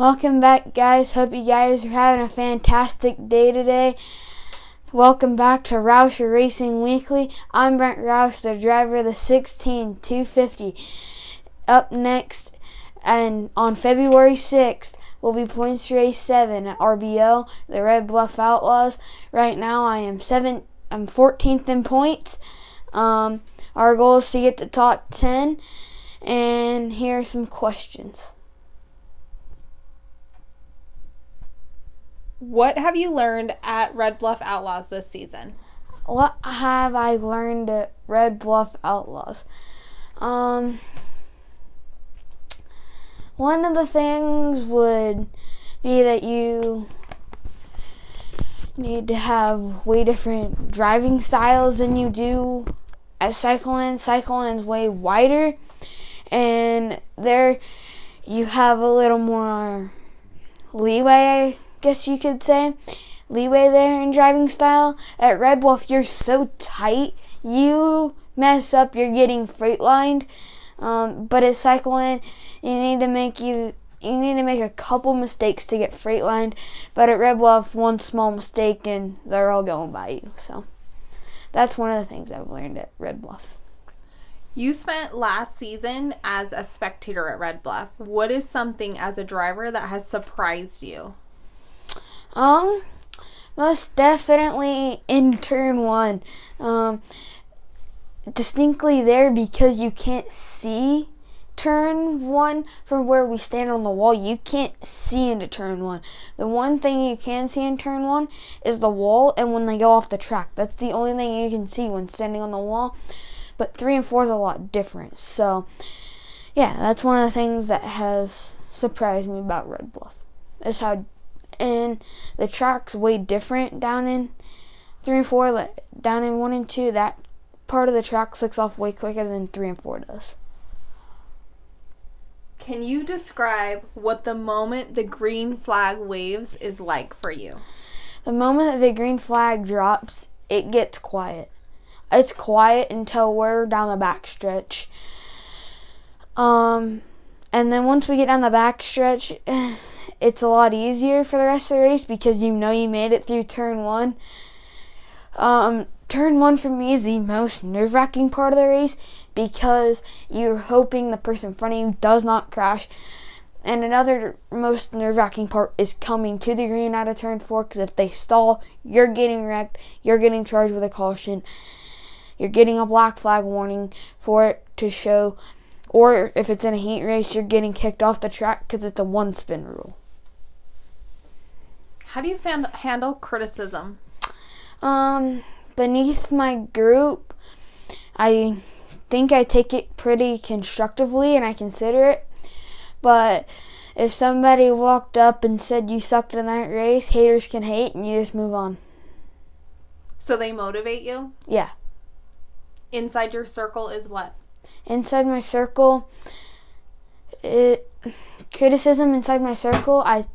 Welcome back, guys. Hope you guys are having a fantastic day today. Welcome back to Rauscher Racing Weekly. I'm Brent Rouse, the driver of the 16250. Up next, and on February 6th, will be points race 7 at RBO, the Red Bluff Outlaws. Right now, I'm 14th in points. Our goal is to get the top 10, and here are some questions. What have you learned at Red Bluff Outlaws this season? What have I learned at Red Bluff Outlaws? One of the things would be that you need to have way different driving styles than you do at cycling. Cycling's way wider, and there you have a little more leeway, I guess you could say, there in driving style. At Red Wolf, you're so tight, you mess up, you're getting freight lined. But at cycling, you need to make a couple mistakes to get freight lined. But at Red Wolf, one small mistake and they're all going by you. So that's one of the things I've learned at Red Bluff. You spent last season as a spectator at Red Bluff. What is something as a driver that has surprised you? Most definitely in turn 1. Distinctly there, because you can't see turn 1 from where we stand on the wall. You can't see into turn 1. The one thing you can see in turn 1 is the wall, and when they go off the track. That's the only thing you can see when standing on the wall. But 3 and 4 is a lot different. So, yeah, that's one of the things that has surprised me about Red Bluff. Is how, and the track's way different down in 3 and 4. Down in 1 and 2, that part of the track slicks off way quicker than 3 and 4 does. Can you describe what the moment the green flag waves is like for you? The moment that the green flag drops, it gets quiet. It's quiet until we're down the backstretch. And then once we get down the backstretch, it's a lot easier for the rest of the race because you know you made it through turn 1. Turn 1 for me is the most nerve-wracking part of the race because you're hoping the person in front of you does not crash. And another most nerve-wracking part is coming to the green out of turn 4, because if they stall, you're getting wrecked, you're getting charged with a caution, you're getting a black flag warning for it to show, or if it's in a heat race, you're getting kicked off the track because it's a one-spin rule. How do you handle criticism? Beneath my group, I think I take it pretty constructively and I consider it. But if somebody walked up and said you sucked in that race, haters can hate and you just move on. So they motivate you? Yeah. Inside your circle is what? Inside my circle, criticism inside my circle, I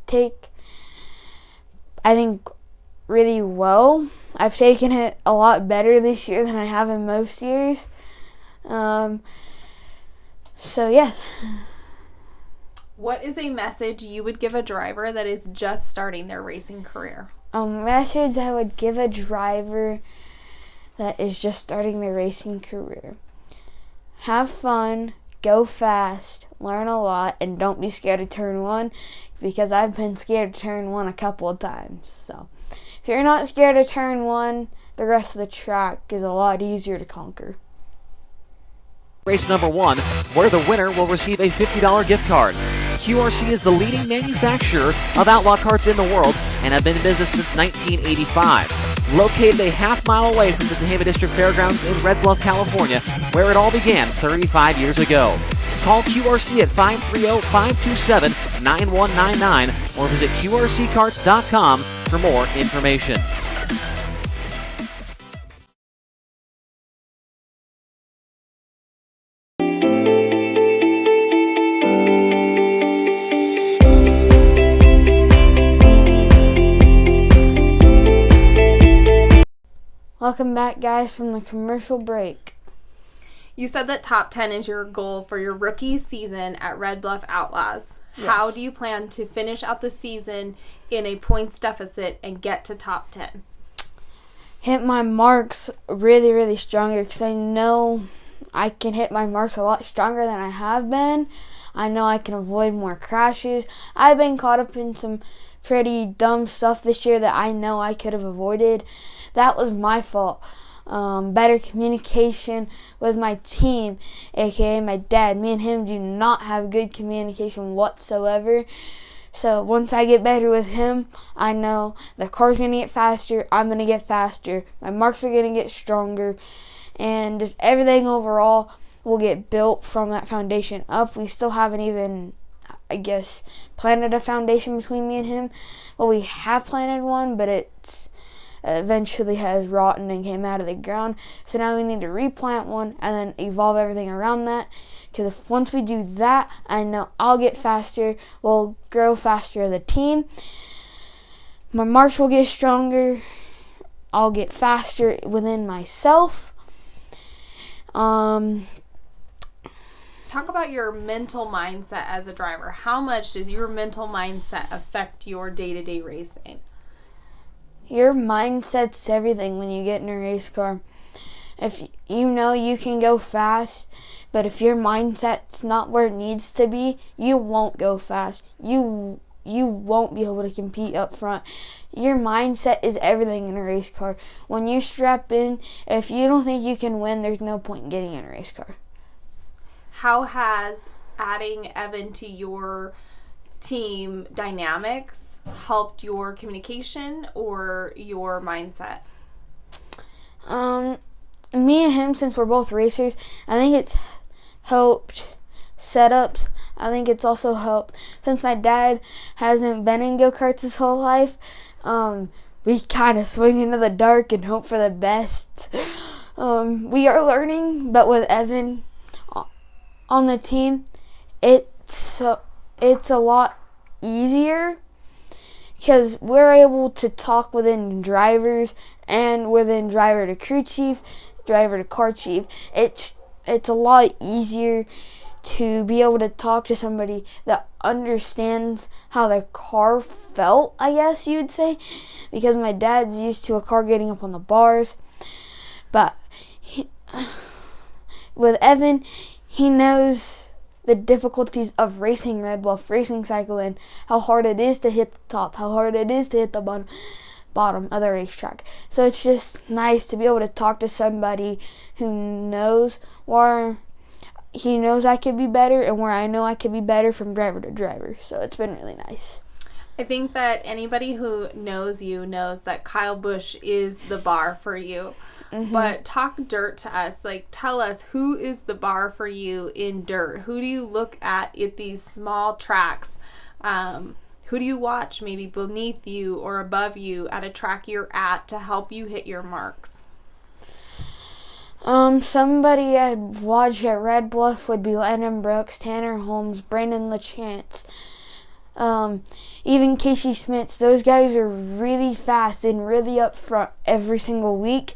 think really well. I've taken it a lot better this year than I have in most years. So yeah. What is a message you would give a driver that is just starting their racing career? A message I would give a driver that is just starting their racing career: have fun, go fast, learn a lot, and don't be scared of turn 1, because I've been scared of turn 1 a couple of times. So if you're not scared of turn 1, the rest of the track is a lot easier to conquer. Race number 1, where the winner will receive a $50 gift card. QRC is the leading manufacturer of outlaw carts in the world and have been in business since 1985. Located a half-mile away from the Tehama District Fairgrounds in Red Bluff, California, where it all began 35 years ago. Call QRC at 530-527-9199 or visit QRCcarts.com for more information. Welcome back, guys, from the commercial break. You said that top 10 is your goal for your rookie season at Red Bluff Outlaws. Yes. How do you plan to finish out the season in a points deficit and get to top 10? Hit my marks really, really stronger because I know I can hit my marks a lot stronger than I have been. I know I can avoid more crashes. I've been caught up in some pretty dumb stuff this year that I know I could have avoided. That was my fault. Better communication with my team, aka my dad. Me and him do not have good communication whatsoever. So once I get better with him, I know the car's going to get faster, I'm going to get faster, my marks are going to get stronger, and just everything overall will get built from that foundation up. We still haven't even, I guess, planted a foundation between me and him. Well, we have planted one, but it's eventually has rotten and came out of the ground. So now we need to replant one and then evolve everything around that. Because if once we do that, I know I'll get faster. We'll grow faster as a team. My marks will get stronger. I'll get faster within myself. Talk about your mental mindset as a driver. How much does your mental mindset affect your day-to-day racing? Your mindset's everything when you get in a race car. If you know you can go fast, but if your mindset's not where it needs to be, you won't go fast. You won't be able to compete up front. Your mindset is everything in a race car. When you strap in, if you don't think you can win, there's no point in getting in a race car. How has adding Evan to your team dynamics helped your communication or your mindset? Me and him, since we're both racers, I think it's helped setups. I think it's also helped since my dad hasn't been in go-karts his whole life. We kind of swing into the dark and hope for the best. We are learning, but with Evan on the team, it's a lot easier because we're able to talk within drivers and within driver to crew chief, driver to car chief. It's a lot easier to be able to talk to somebody that understands how the car felt, I guess you'd say, because my dad's used to a car getting up on the bars. But with Evan, he knows the difficulties of racing Red Bluff, racing cycling, how hard it is to hit the top, how hard it is to hit the bottom of the racetrack. So it's just nice to be able to talk to somebody who knows where he knows I could be better and where I know I could be better from driver to driver. So it's been really nice. I think that anybody who knows you knows that Kyle Busch is the bar for you. Mm-hmm. But talk dirt to us. Like, tell us, who is the bar for you in dirt? Who do you look at these small tracks? Who do you watch maybe beneath you or above you at a track you're at to help you hit your marks? Somebody I'd watch at Red Bluff would be Landon Brooks, Tanner Holmes, Brandon LaChance, even Casey Smits. Those guys are really fast and really up front every single week.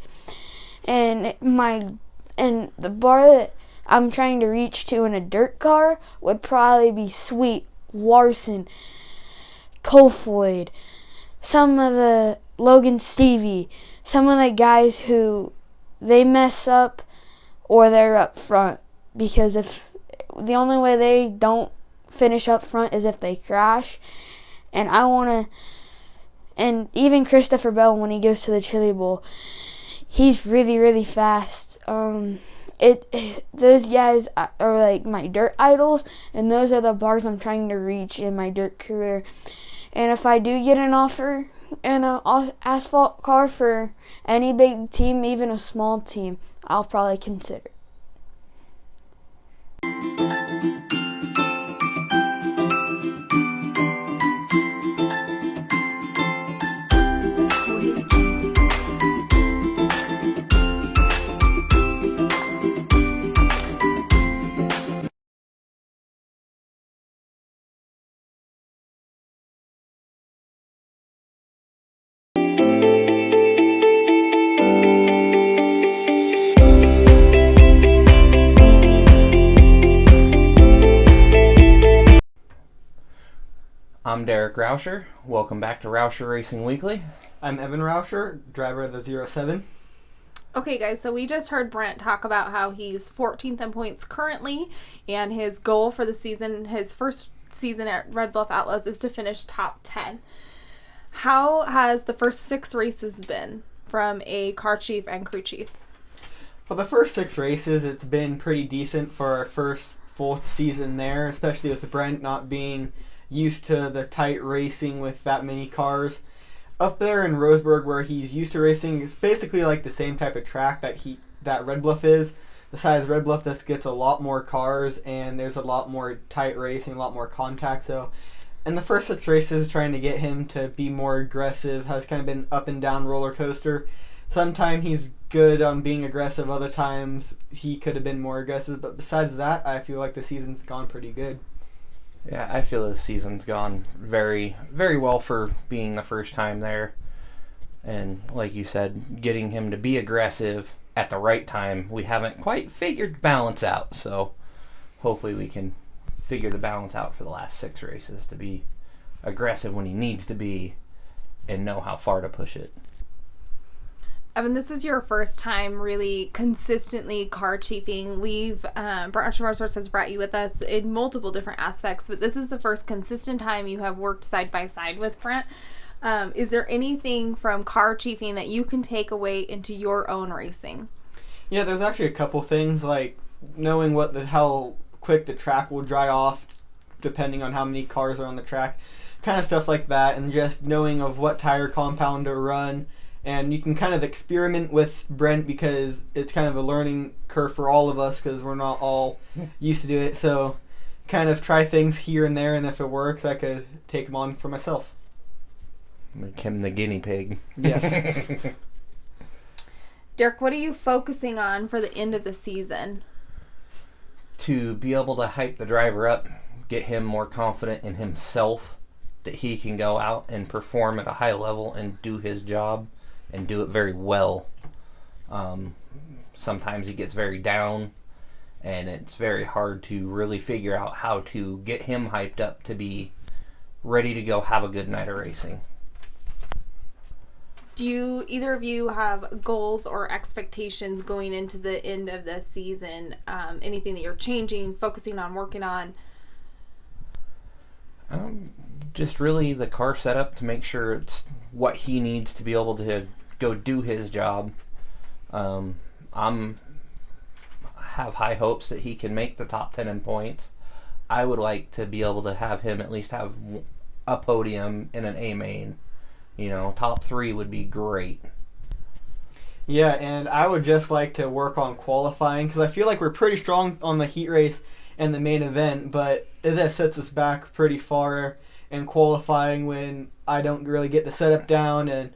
And the bar that I'm trying to reach to in a dirt car would probably be Sweet, Larson, Kofoid, some of the Logan Stevie, some of the guys who they mess up or they're up front, because if the only way they don't finish up front is if they crash. And even Christopher Bell, when he goes to the Chili Bowl, he's really, really fast. Those guys are like my dirt idols, and those are the bars I'm trying to reach in my dirt career. And if I do get an offer in an asphalt car for any big team, even a small team, I'll probably consider it. I'm Derek Rauscher. Welcome back to Rauscher Racing Weekly. I'm Evan Rauscher, driver of the 07. Okay, guys, so we just heard Brent talk about how he's 14th in points currently, and his goal for the season, his first season at Red Bluff Outlaws, is to finish top 10. How has the first 6 races been from a car chief and crew chief? For the first 6 races, it's been pretty decent for our first full season there, especially with Brent not being used to the tight racing with that many cars. Up there in Roseburg, where he's used to racing, is basically like the same type of track that Red Bluff is. Besides Red Bluff, this gets a lot more cars, and there's a lot more tight racing, a lot more contact. So, in the first 6 races, trying to get him to be more aggressive has kind of been up and down roller coaster. Sometimes he's good on being aggressive, other times he could have been more aggressive. But besides that, I feel like the season's gone pretty good. Yeah, I feel this season's gone very, very well for being the first time there. And like you said, getting him to be aggressive at the right time, we haven't quite figured balance out. So hopefully we can figure the balance out for the last 6 races to be aggressive when he needs to be and know how far to push it. Evan, this is your first time really consistently car chiefing. Brent Rauscher Motorsports has brought you with us in multiple different aspects, but this is the first consistent time you have worked side by side with Brent. Is there anything from car chiefing that you can take away into your own racing? Yeah, there's actually a couple things, like knowing how quick the track will dry off depending on how many cars are on the track, kind of stuff like that, and just knowing of what tire compound to run. And you can kind of experiment with Brent because it's kind of a learning curve for all of us because we're not all used to do it. So kind of try things here and there, and if it works, I could take them on for myself. Make him the guinea pig. Yes. Derek, what are you focusing on for the end of the season? To be able to hype the driver up, get him more confident in himself, that he can go out and perform at a high level and do his job and do it very well. Sometimes he gets very down, and it's very hard to really figure out how to get him hyped up to be ready to go have a good night of racing. Do either of you have goals or expectations going into the end of the season? Anything that you're changing, focusing on, working on? Just really the car setup to make sure it's what he needs to be able to go do his job. I have high hopes that he can make the top 10 in points. I would like to be able to have him at least have a podium in an A main. Top 3 would be great. Yeah, and I would just like to work on qualifying because I feel like we're pretty strong on the heat race and the main event, but that sets us back pretty far in qualifying when I don't really get the setup down, and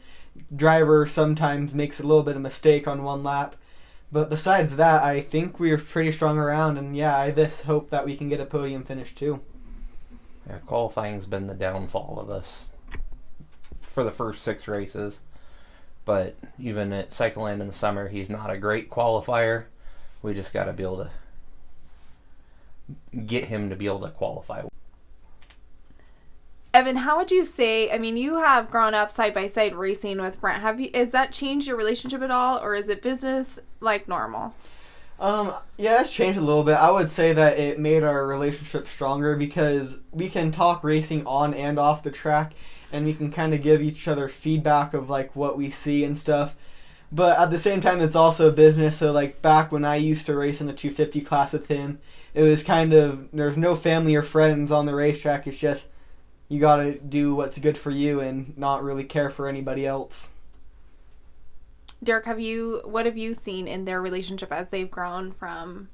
driver sometimes makes a little bit of mistake on one lap. But besides that, I think we're pretty strong around, and yeah, I just hope that we can get a podium finish too. Yeah, qualifying's been the downfall of us for the first 6 races. But even at Cycleland in the summer, he's not a great qualifier. We just got to be able to get him to be able to qualify. Evan, how would you say, you have grown up side by side racing with Brent. Has that changed your relationship at all, or is it business like normal? Yeah, it's changed a little bit. I would say that it made our relationship stronger because we can talk racing on and off the track, and we can kind of give each other feedback of like what we see and stuff. But at the same time, it's also business. So like back when I used to race in the 250 class with him, it was kind of, there's no family or friends on the racetrack. It's just, you got to do what's good for you and not really care for anybody else. Derek, what have you seen in their relationship as they've grown from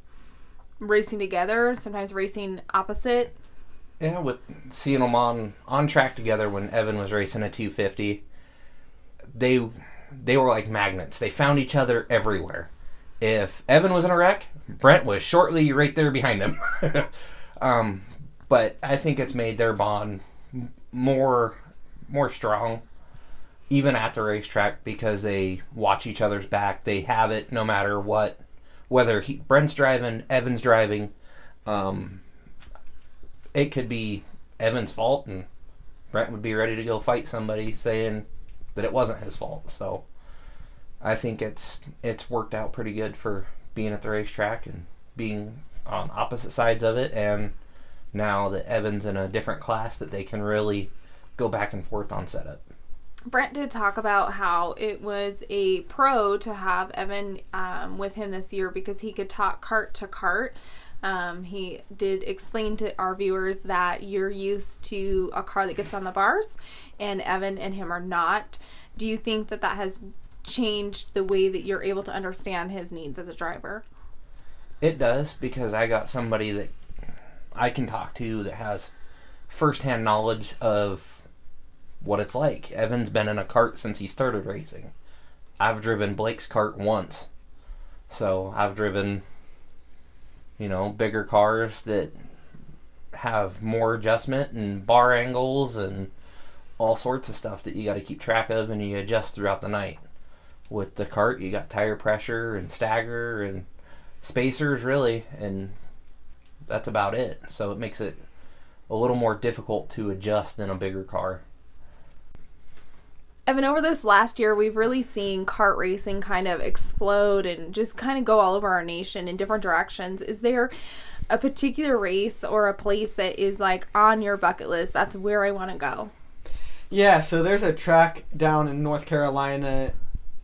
racing together, sometimes racing opposite? Yeah, with seeing them on track together when Evan was racing a 250, they were like magnets. They found each other everywhere. If Evan was in a wreck, Brent was shortly right there behind him. But I think it's made their bond more strong, even at the racetrack, because they watch each other's back. They have it no matter what, whether Brent's driving, Evan's driving. It could be Evan's fault, and Brent would be ready to go fight somebody saying that it wasn't his fault. So I think it's worked out pretty good for being at the racetrack and being on opposite sides of it, and now that Evan's in a different class that they can really go back and forth on setup. Brent did talk about how it was a pro to have Evan with him this year because he could talk cart to cart. He did explain to our viewers that you're used to a car that gets on the bars, and Evan and him are not. Do you think that has changed the way that you're able to understand his needs as a driver? It does, because I got somebody that I can talk to that has firsthand knowledge of what it's like. Evan's been in a kart since he started racing. I've driven Blake's kart once. So I've driven, bigger cars that have more adjustment and bar angles and all sorts of stuff that you got to keep track of, and you adjust throughout the night. With the kart, you got tire pressure and stagger and spacers, really, and that's about it. So it makes it a little more difficult to adjust than a bigger car. Evan, over this last year, we've really seen kart racing kind of explode and just kind of go all over our nation in different directions. Is there a particular race or a place that is like on your bucket list? That's where I want to go. Yeah, so there's a track down in North Carolina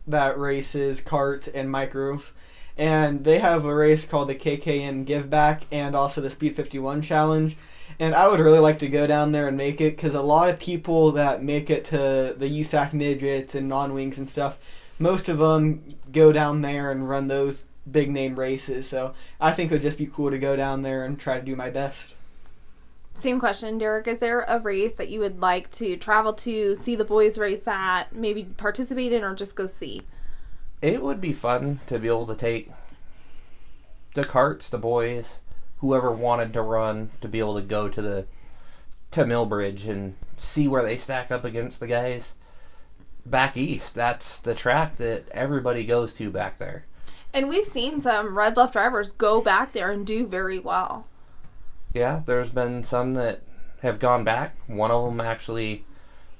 that races karts and micros. And they have a race called the KKN Give Back and also the Speed 51 Challenge. And I would really like to go down there and make it, because a lot of people that make it to the USAC midgets and non-wings and stuff, most of them go down there and run those big name races. So I think it would just be cool to go down there and try to do my best. Same question, Derek. Is there a race that you would like to travel to, see the boys race at, maybe participate in, or just go see? It would be fun to be able to take the karts, the boys, whoever wanted to run, to be able to go to Millbridge and see where they stack up against the guys back east. That's the track that everybody goes to back there. And we've seen some Red Bluff drivers go back there and do very well. Yeah, there's been some that have gone back. One of them actually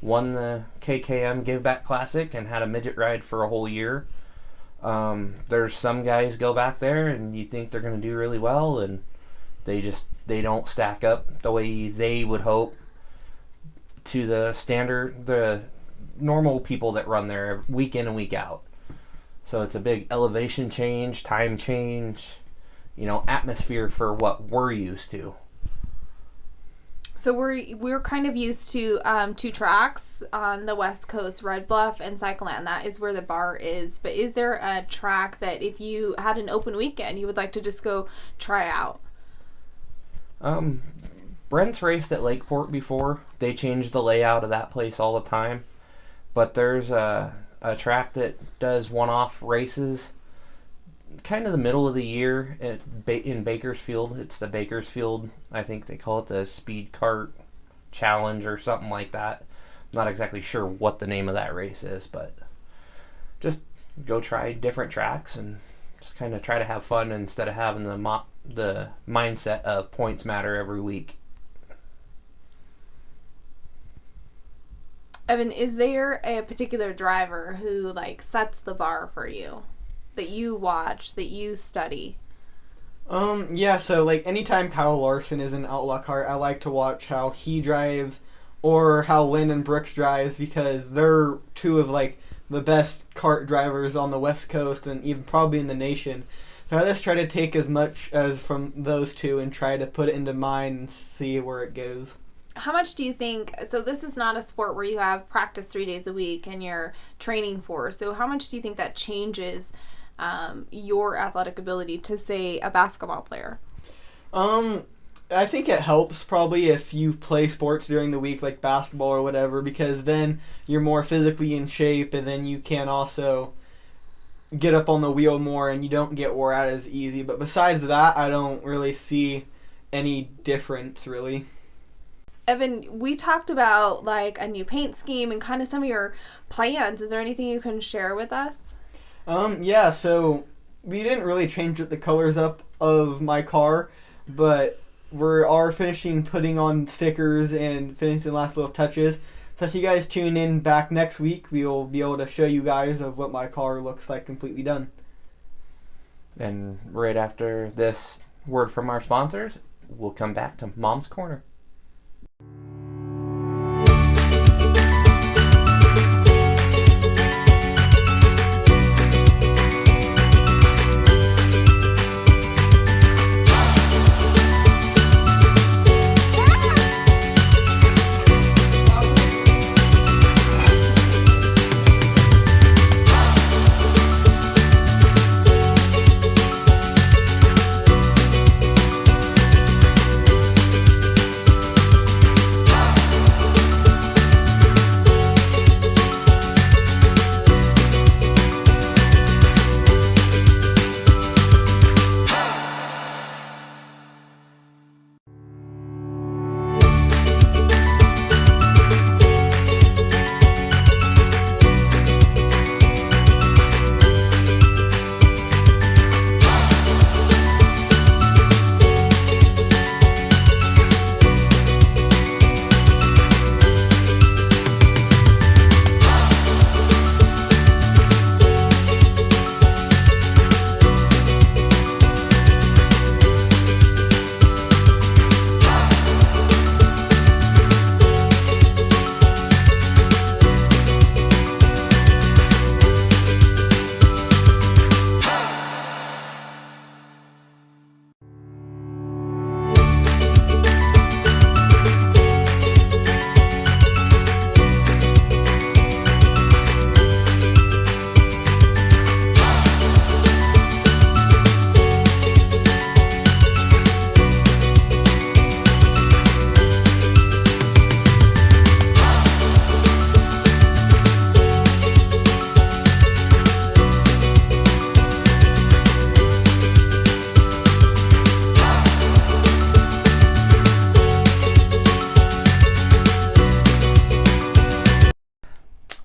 won the KKM Give Back Classic and had a midget ride for a whole year. There's some guys go back there and you think they're going to do really well, and they don't stack up the way they would hope to the normal people that run there week in and week out. So it's a big elevation change, time change, atmosphere for what we're used to. So we're kind of used to two tracks on the West Coast, Red Bluff and Cycleland. That is where the bar is. But is there a track that if you had an open weekend, you would like to just go try out? Brent's raced at Lakeport before. They changed the layout of that place all the time. But there's a track that does one-off races kind of the middle of the year in Bakersfield. It's the Bakersfield, I think they call it the Speed Kart Challenge or something like that. I'm not exactly sure what the name of that race is, but just go try different tracks and just kind of try to have fun instead of having the mindset of points matter every week. Evan, is there a particular driver who sets the bar for you, that you watch, that you study? Yeah, so anytime Kyle Larson is in Outlaw Kart, I like to watch how he drives or how Landon Brooks drives, because they're two of the best kart drivers on the West Coast and even probably in the nation. So I just try to take as much as from those two and try to put it into mine and see where it goes. How much do you think, so this is not a sport where you have practice 3 days a week and you're training for, so how much do you think that changes your athletic ability to, say, a basketball player? I think it helps probably if you play sports during the week, like basketball or whatever, because then you're more physically in shape, and then you can also get up on the wheel more and you don't get wore out as easy. But besides that, I don't really see any difference, really. Evan, we talked about a new paint scheme and kind of some of your plans. Is there anything you can share with us? Yeah, so we didn't really change the colors up of my car, but we are finishing putting on stickers and finishing the last little touches. So if you guys tune in back next week, we'll be able to show you guys of what my car looks like completely done. And right after this word from our sponsors, we'll come back to Mom's Corner.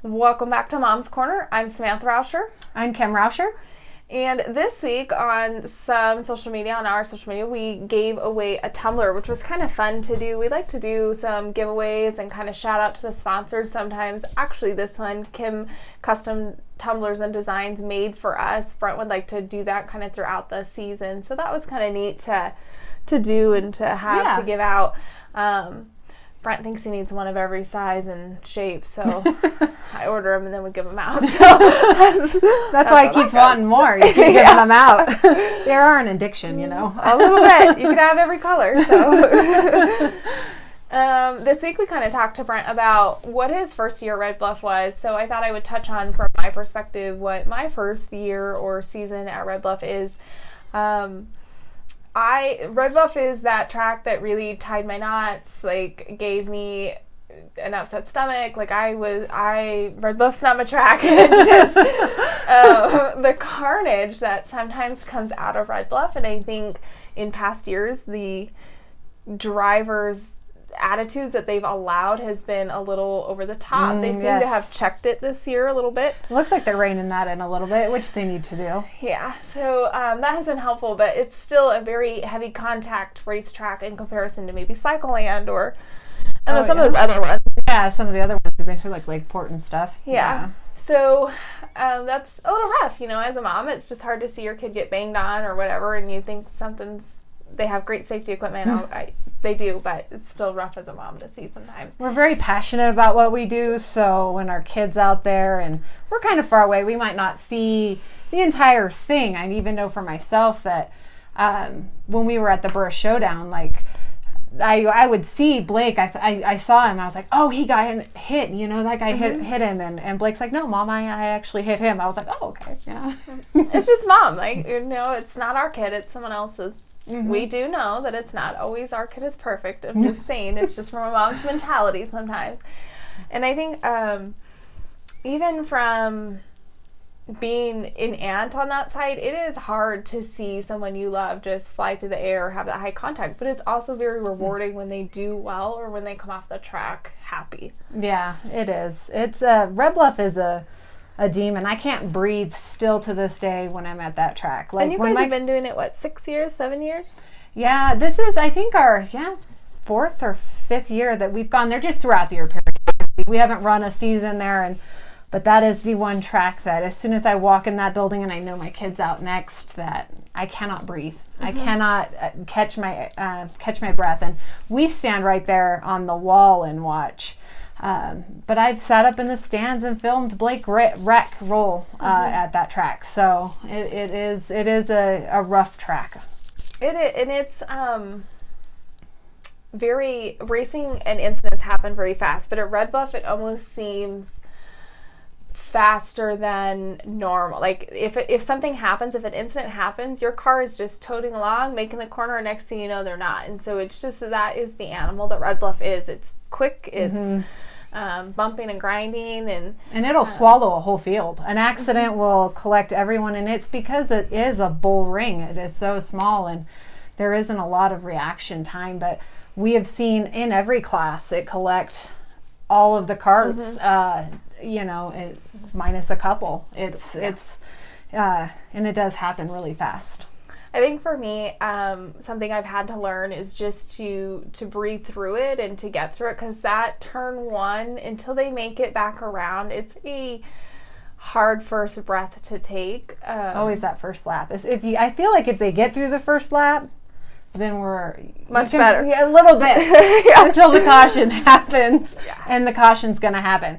Welcome back to Mom's Corner. I'm Samantha Rauscher. I'm Kim Rauscher. And this week on some social media, on our social media, we gave away a tumbler, which was kind of fun to do. We like to do some giveaways and kind of shout out to the sponsors sometimes. Actually, this one, Kim Custom Tumblers and Designs made for us. Brent would like to do that kind of throughout the season. So that was kind of neat to do and to have to give out. Brent thinks he needs one of every size and shape, so I order them and then we give them out. So that's why he keeps wanting more. You keep giving them out. They are an addiction, you know. A little bit. You can have every color. So. This week we kind of talked to Brent about what his first year at Red Bluff was. So I thought I would touch on, from my perspective, what my first year or season at Red Bluff is. Red Bluff is that track that really tied my knots, like gave me an upset stomach. Like Red Bluff's not my track. It's just the carnage that sometimes comes out of Red Bluff. And I think in past years, the drivers' attitudes that they've allowed has been a little over the top. They seem to have checked it this year a little bit. It looks like they're reining that in a little bit, which they need to do. Yeah, so that has been helpful, but it's still a very heavy contact racetrack in comparison to maybe Cycleland or some of those other ones. Yeah, some of the other ones have been to, like Lakeport and stuff. Yeah. So that's a little rough, as a mom. It's just hard to see your kid get banged on or whatever, and you think they have great safety equipment. They do, but it's still rough as a mom to see sometimes. We're very passionate about what we do, so when our kid's out there and we're kind of far away, we might not see the entire thing. I even know for myself that when we were at the Burris Showdown, like I would see Blake. I saw him. I was like, oh, he got hit. That guy hit him. And Blake's like, no, Mom, I actually hit him. I was like, oh, okay, yeah. It's just Mom. It's not our kid. It's someone else's. Mm-hmm. We do know that it's not always our kid is perfect. I'm just saying, it's just from a mom's mentality sometimes. And I think even from being an aunt on that side, it is hard to see someone you love just fly through the air or have that high contact. But it's also very rewarding when they do well or when they come off the track happy. Yeah, it is. It's Red Bluff is a demon. I can't breathe still to this day when I'm at that track. And you guys have been doing it, 6 years, 7 years? Yeah, this is, I think, our 4th or 5th year that we've gone there, just throughout the year period. We haven't run a season there, but that is the one track that as soon as I walk in that building and I know my kid's out next, that I cannot breathe. I cannot catch my breath. And we stand right there on the wall and watch. But I've sat up in the stands and filmed Blake wreck roll at that track. So it is a rough track. It is, and it's very, racing and incidents happen very fast, but at Red Bluff it almost seems faster than normal. Like if something happens, if an incident happens, your car is just toting along, making the corner, and next thing you know they're not. And so it's just, that is the animal that Red Bluff is. It's quick, it's bumping and grinding, and it'll swallow a whole field. An accident will collect everyone, and it's because it is a bull ring. It is so small and there isn't a lot of reaction time, but we have seen in every class it collect all of the carts, minus a couple. It's and it does happen really fast. I think for me, something I've had to learn is just to breathe through it and to get through it, because that turn 1, until they make it back around, it's a hard first breath to take. Always that first lap. I feel like if they get through the first lap, then we're much better. Yeah, a little bit until the caution happens, and the caution's going to happen.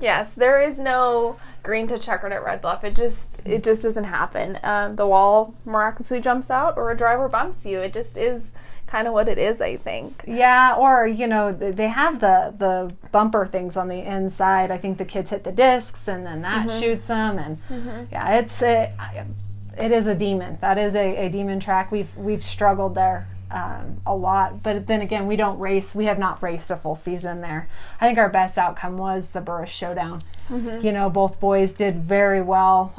Yes, there is no green to checkered at Red Bluff. It just doesn't happen. The wall miraculously jumps out, or a driver bumps you. It just is kind of what it is, I think. Yeah, or they have the bumper things on the inside. I think the kids hit the discs, and then that shoots them, and it is a demon. That is a demon track. We've struggled there a lot, but then again, we don't race. We have not raced a full season there. I think our best outcome was the Burris Showdown. Both boys did very well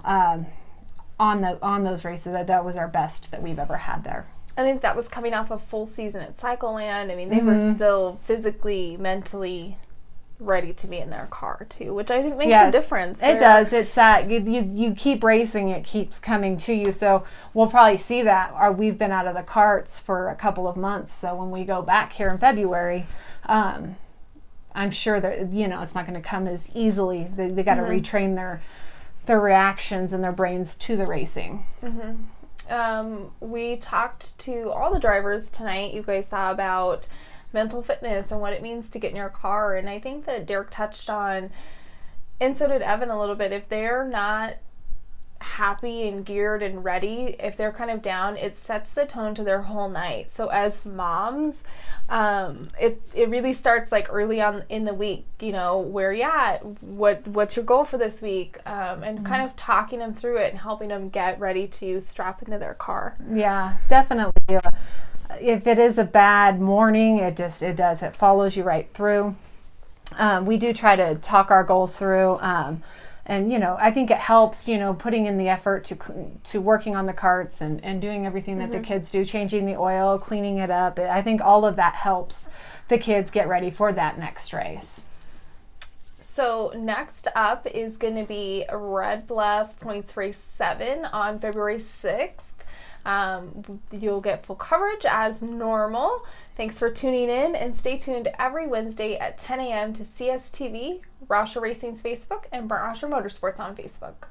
on those races. That was our best that we've ever had there. I think that was coming off a full season at Cycle Land. I mean, they were still physically, mentally ready to be in their car too, which I think makes a difference. It does. It's that you keep racing, it keeps coming to you. So we'll probably see that. We've been out of the karts for a couple of months, so when we go back here in February, I'm sure that it's not going to come as easily. They got to retrain their reactions and their brains to the racing. We talked to all the drivers tonight. You guys saw about mental fitness and what it means to get in your car, and I think that Derek touched on, and so did Evan a little bit, if they're not happy and geared and ready, if they're kind of down, it sets the tone to their whole night. So as moms, it really starts like early on in the week, where you at, what's your goal for this week, and kind of talking them through it and helping them get ready to strap into their car. Yeah, definitely. If it is a bad morning, it follows you right through. We do try to talk our goals through, and I think it helps, putting in the effort to working on the carts and doing everything that the kids do, changing the oil, cleaning it up. I think all of that helps the kids get ready for that next race. So next up is going to be Red Bluff Points Race 7 on February 6th. You'll get full coverage as normal. Thanks for tuning in, and stay tuned every Wednesday at 10 a.m. to CSTV, Rauscher Racing's Facebook, and Brent Rauscher Motorsports on Facebook.